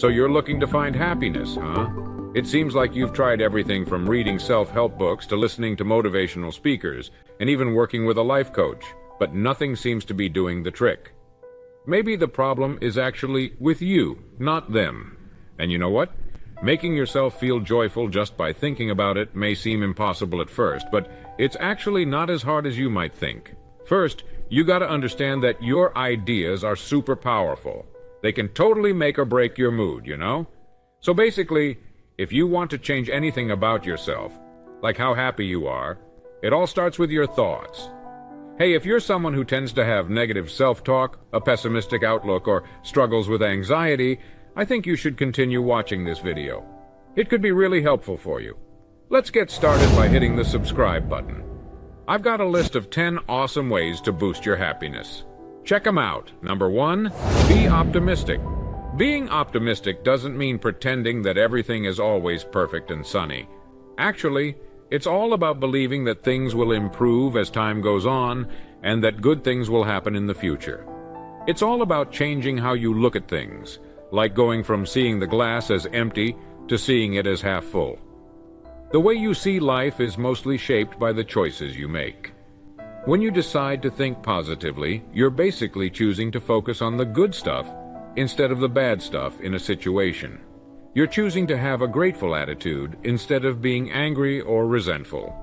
So you're looking to find happiness, huh? It seems like you've tried everything from reading self-help books to listening to motivational speakers, and even working with a life coach, but nothing seems to be doing the trick. Maybe the problem is actually with you, not them. And you know what? Making yourself feel joyful just by thinking about it may seem impossible at first, but it's actually not as hard as you might think. First, you gotta understand that your ideas are super powerful. They can totally make or break your mood, you know? So basically, if you want to change anything about yourself, like how happy you are, it all starts with your thoughts. Hey, if you're someone who tends to have negative self-talk, a pessimistic outlook, or struggles with anxiety, I think you should continue watching this video. It could be really helpful for you. Let's get started by hitting the subscribe button. I've got a list of 10 awesome ways to boost your happiness. Check them out. Number 1, be optimistic. Being optimistic doesn't mean pretending that everything is always perfect and sunny. Actually, it's all about believing that things will improve as time goes on and that good things will happen in the future. It's all about changing how you look at things, like going from seeing the glass as empty to seeing it as half full. The way you see life is mostly shaped by the choices you make. When you decide to think positively, you're basically choosing to focus on the good stuff instead of the bad stuff in a situation. You're choosing to have a grateful attitude instead of being angry or resentful.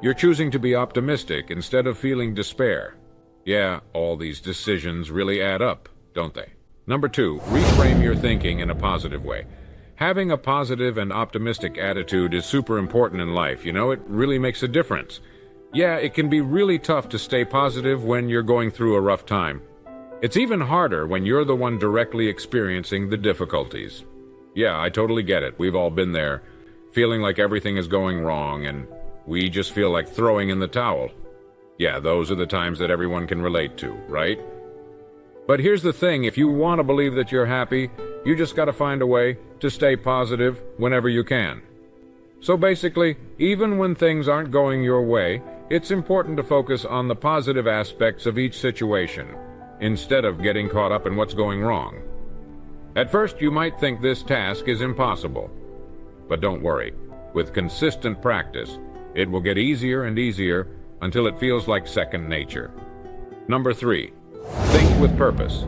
You're choosing to be optimistic instead of feeling despair. Yeah, all these decisions really add up, don't they? Number 2, reframe your thinking in a positive way. Having a positive and optimistic attitude is super important in life, you know, it really makes a difference. Yeah, it can be really tough to stay positive when you're going through a rough time. It's even harder when you're the one directly experiencing the difficulties. Yeah, I totally get it. We've all been there, feeling like everything is going wrong, and we just feel like throwing in the towel. Yeah, those are the times that everyone can relate to, right? But here's the thing, if you want to believe that you're happy, you just gotta find a way to stay positive whenever you can. So basically, even when things aren't going your way, it's important to focus on the positive aspects of each situation, instead of getting caught up in what's going wrong. At first, you might think this task is impossible. But don't worry. With consistent practice, it will get easier and easier until it feels like second nature. Number 3, think with purpose.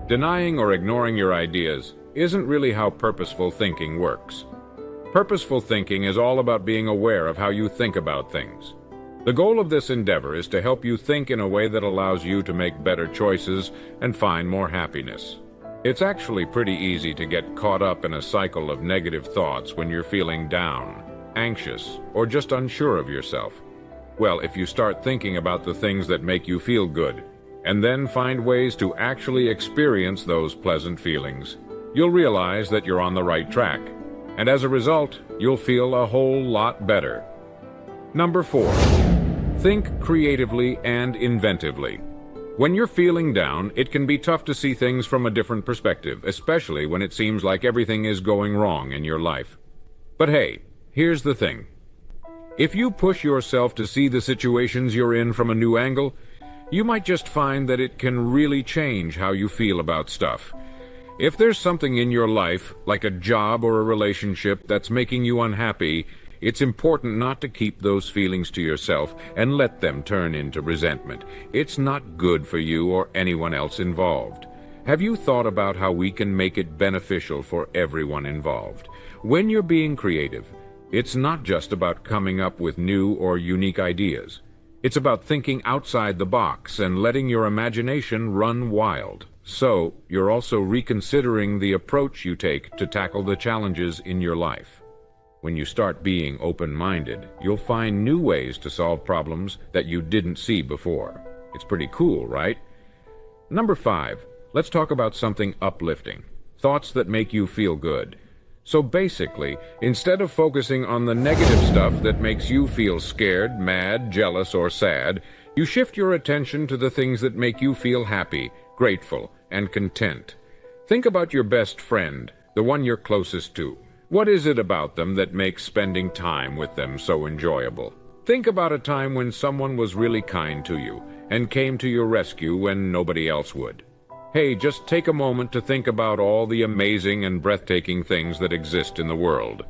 Denying or ignoring your ideas isn't really how purposeful thinking works. Purposeful thinking is all about being aware of how you think about things. The goal of this endeavor is to help you think in a way that allows you to make better choices and find more happiness. It's actually pretty easy to get caught up in a cycle of negative thoughts when you're feeling down, anxious, or just unsure of yourself. Well, if you start thinking about the things that make you feel good, and then find ways to actually experience those pleasant feelings, you'll realize that you're on the right track. And as a result, you'll feel a whole lot better. Number 4, think creatively and inventively. When you're feeling down, it can be tough to see things from a different perspective, especially when it seems like everything is going wrong in your life. But hey, here's the thing. If you push yourself to see the situations you're in from a new angle, you might just find that it can really change how you feel about stuff. If there's something in your life, like a job or a relationship, that's making you unhappy, it's important not to keep those feelings to yourself and let them turn into resentment. It's not good for you or anyone else involved. Have you thought about how we can make it beneficial for everyone involved? When you're being creative, it's not just about coming up with new or unique ideas. It's about thinking outside the box and letting your imagination run wild. So, you're also reconsidering the approach you take to tackle the challenges in your life. When you start being open-minded, you'll find new ways to solve problems that you didn't see before. It's pretty cool, right? Number 5, let's talk about something uplifting. Thoughts that make you feel good. So basically, instead of focusing on the negative stuff that makes you feel scared, mad, jealous, or sad, you shift your attention to the things that make you feel happy, grateful, and content. Think about your best friend, the one you're closest to. What is it about them that makes spending time with them so enjoyable? Think about a time when someone was really kind to you and came to your rescue when nobody else would. Hey, just take a moment to think about all the amazing and breathtaking things that exist in the world.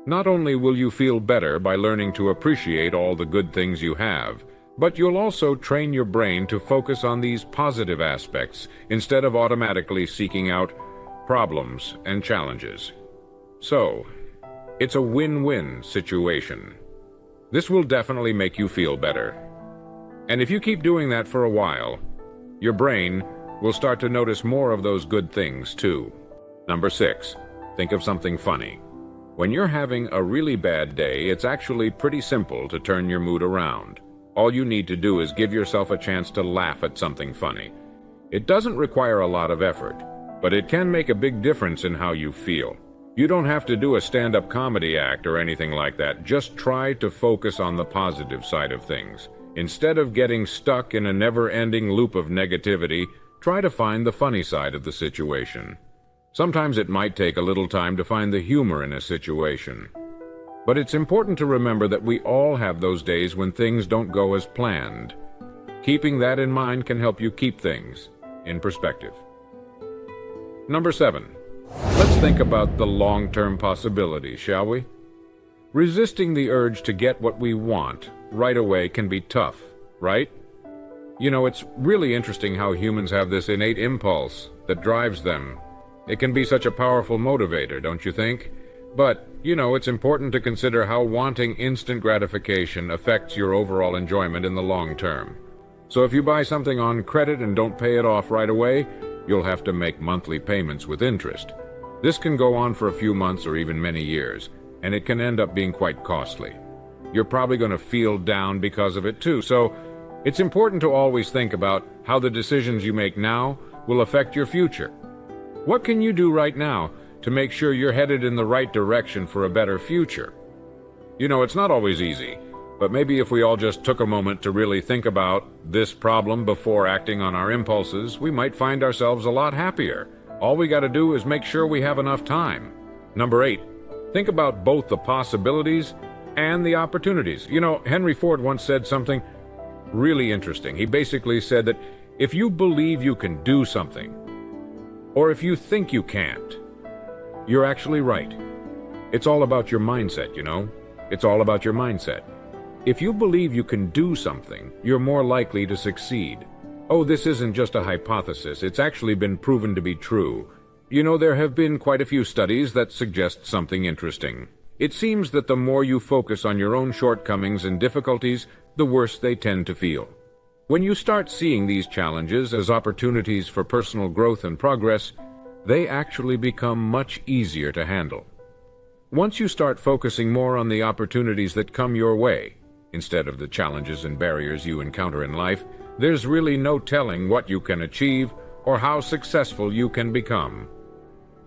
Not only will you feel better by learning to appreciate all the good things you have, but you'll also train your brain to focus on these positive aspects instead of automatically seeking out problems and challenges. So, it's a win-win situation. This will definitely make you feel better. And if you keep doing that for a while, your brain will start to notice more of those good things too. Number 6, think of something funny. When you're having a really bad day, it's actually pretty simple to turn your mood around. All you need to do is give yourself a chance to laugh at something funny. It doesn't require a lot of effort, but it can make a big difference in how you feel. You don't have to do a stand-up comedy act or anything like that. Just try to focus on the positive side of things. Instead of getting stuck in a never-ending loop of negativity, try to find the funny side of the situation. Sometimes it might take a little time to find the humor in a situation. But it's important to remember that we all have those days when things don't go as planned. Keeping that in mind can help you keep things in perspective. Number 7. Let's think about the long-term possibilities, shall we? Resisting the urge to get what we want right away can be tough, right? You know, it's really interesting how humans have this innate impulse that drives them. It can be such a powerful motivator, don't you think? But, you know, it's important to consider how wanting instant gratification affects your overall enjoyment in the long term. So if you buy something on credit and don't pay it off right away, you'll have to make monthly payments with interest. This can go on for a few months or even many years, and it can end up being quite costly. You're probably going to feel down because of it too, so it's important to always think about how the decisions you make now will affect your future. What can you do right now to make sure you're headed in the right direction for a better future? You know, it's not always easy, but maybe if we all just took a moment to really think about this problem before acting on our impulses, we might find ourselves a lot happier. All we got to do is make sure we have enough time. Number 8, think about both the possibilities and the opportunities. You know, Henry Ford once said something really interesting. He basically said that if you believe you can do something, or if you think you can't, you're actually right. It's all about your mindset, you know? It's all about your mindset. If you believe you can do something, you're more likely to succeed. Oh, this isn't just a hypothesis. It's actually been proven to be true. You know, there have been quite a few studies that suggest something interesting. It seems that the more you focus on your own shortcomings and difficulties, the worse they tend to feel. When you start seeing these challenges as opportunities for personal growth and progress, they actually become much easier to handle. Once you start focusing more on the opportunities that come your way, instead of the challenges and barriers you encounter in life, there's really no telling what you can achieve or how successful you can become.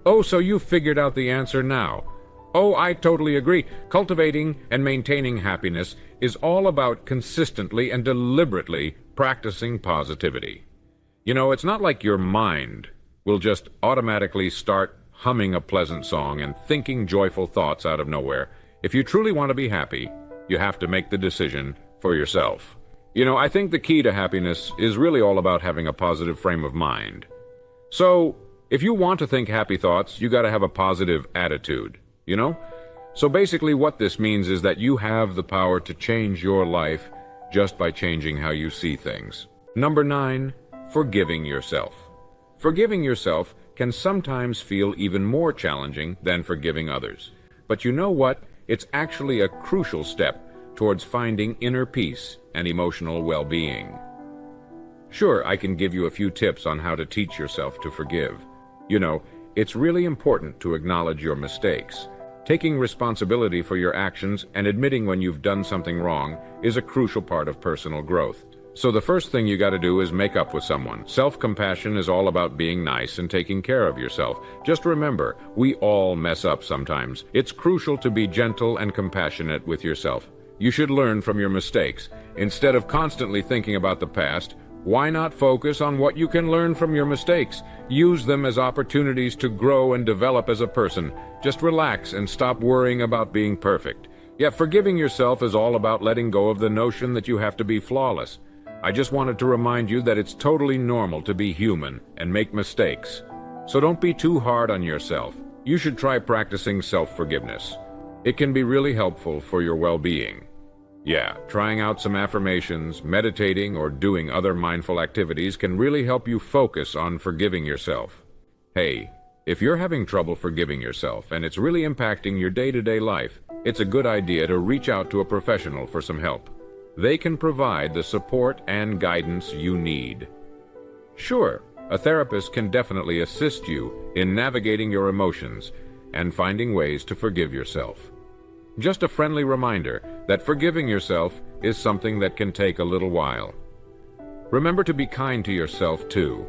Oh, so you've figured out the answer now. Oh, I totally agree. Cultivating and maintaining happiness is all about consistently and deliberately practicing positivity. You know, it's not like your mind will just automatically start humming a pleasant song and thinking joyful thoughts out of nowhere. If you truly want to be happy, you have to make the decision for yourself. You know, I think the key to happiness is really all about having a positive frame of mind. So, if you want to think happy thoughts, you got to have a positive attitude, you know? So basically what this means is that you have the power to change your life just by changing how you see things. Number 9, forgiving yourself. Forgiving yourself can sometimes feel even more challenging than forgiving others. But you know what? It's actually a crucial step towards finding inner peace and emotional well-being. Sure, I can give you a few tips on how to teach yourself to forgive. You know, it's really important to acknowledge your mistakes. Taking responsibility for your actions and admitting when you've done something wrong is a crucial part of personal growth. So the first thing you got to do is make up with someone. Self-compassion is all about being nice and taking care of yourself. Just remember, we all mess up sometimes. It's crucial to be gentle and compassionate with yourself. You should learn from your mistakes. Instead of constantly thinking about the past, why not focus on what you can learn from your mistakes? Use them as opportunities to grow and develop as a person. Just relax and stop worrying about being perfect. Yeah, forgiving yourself is all about letting go of the notion that you have to be flawless. I just wanted to remind you that it's totally normal to be human and make mistakes. So don't be too hard on yourself. You should try practicing self-forgiveness. It can be really helpful for your well-being. Yeah, trying out some affirmations, meditating, or doing other mindful activities can really help you focus on forgiving yourself. Hey, if you're having trouble forgiving yourself and it's really impacting your day-to-day life, it's a good idea to reach out to a professional for some help. They can provide the support and guidance you need. Sure, a therapist can definitely assist you in navigating your emotions and finding ways to forgive yourself. Just a friendly reminder that forgiving yourself is something that can take a little while. Remember to be kind to yourself too.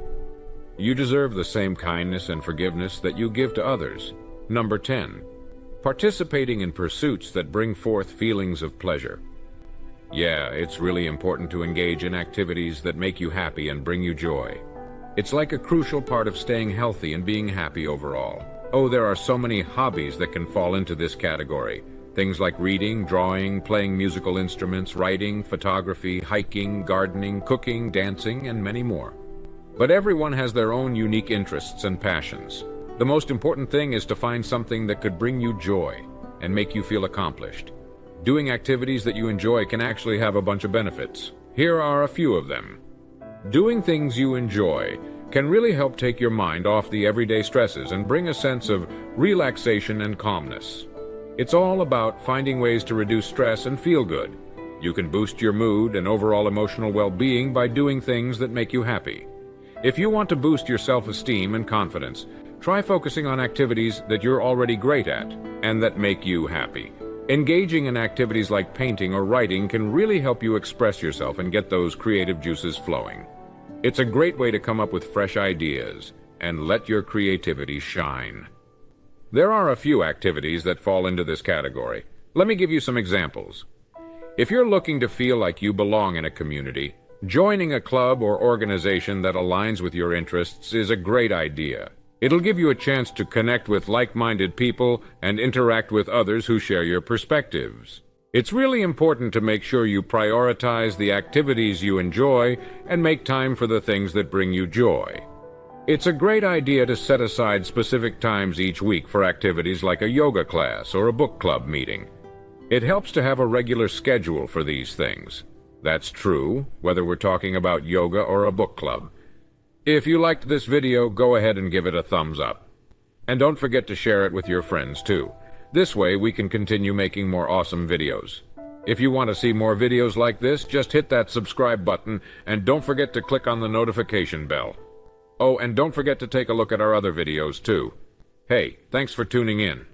You deserve the same kindness and forgiveness that you give to others. Number 10. Participating in pursuits that bring forth feelings of pleasure. Yeah, it's really important to engage in activities that make you happy and bring you joy. It's like a crucial part of staying healthy and being happy overall. Oh, there are so many hobbies that can fall into this category. Things like reading, drawing, playing musical instruments, writing, photography, hiking, gardening, cooking, dancing, and many more. But everyone has their own unique interests and passions. The most important thing is to find something that could bring you joy and make you feel accomplished. Doing activities that you enjoy can actually have a bunch of benefits. Here are a few of them. Doing things you enjoy can really help take your mind off the everyday stresses and bring a sense of relaxation and calmness. It's all about finding ways to reduce stress and feel good. You can boost your mood and overall emotional well-being by doing things that make you happy. If you want to boost your self-esteem and confidence, try focusing on activities that you're already great at and that make you happy. Engaging in activities like painting or writing can really help you express yourself and get those creative juices flowing. It's a great way to come up with fresh ideas and let your creativity shine. There are a few activities that fall into this category. Let me give you some examples. If you're looking to feel like you belong in a community, joining a club or organization that aligns with your interests is a great idea. It'll give you a chance to connect with like-minded people and interact with others who share your perspectives. It's really important to make sure you prioritize the activities you enjoy and make time for the things that bring you joy. It's a great idea to set aside specific times each week for activities like a yoga class or a book club meeting. It helps to have a regular schedule for these things. That's true, whether we're talking about yoga or a book club. If you liked this video, go ahead and give it a thumbs up. And don't forget to share it with your friends too. This way we can continue making more awesome videos. If you want to see more videos like this, just hit that subscribe button and don't forget to click on the notification bell. Oh, and don't forget to take a look at our other videos too. Hey, thanks for tuning in.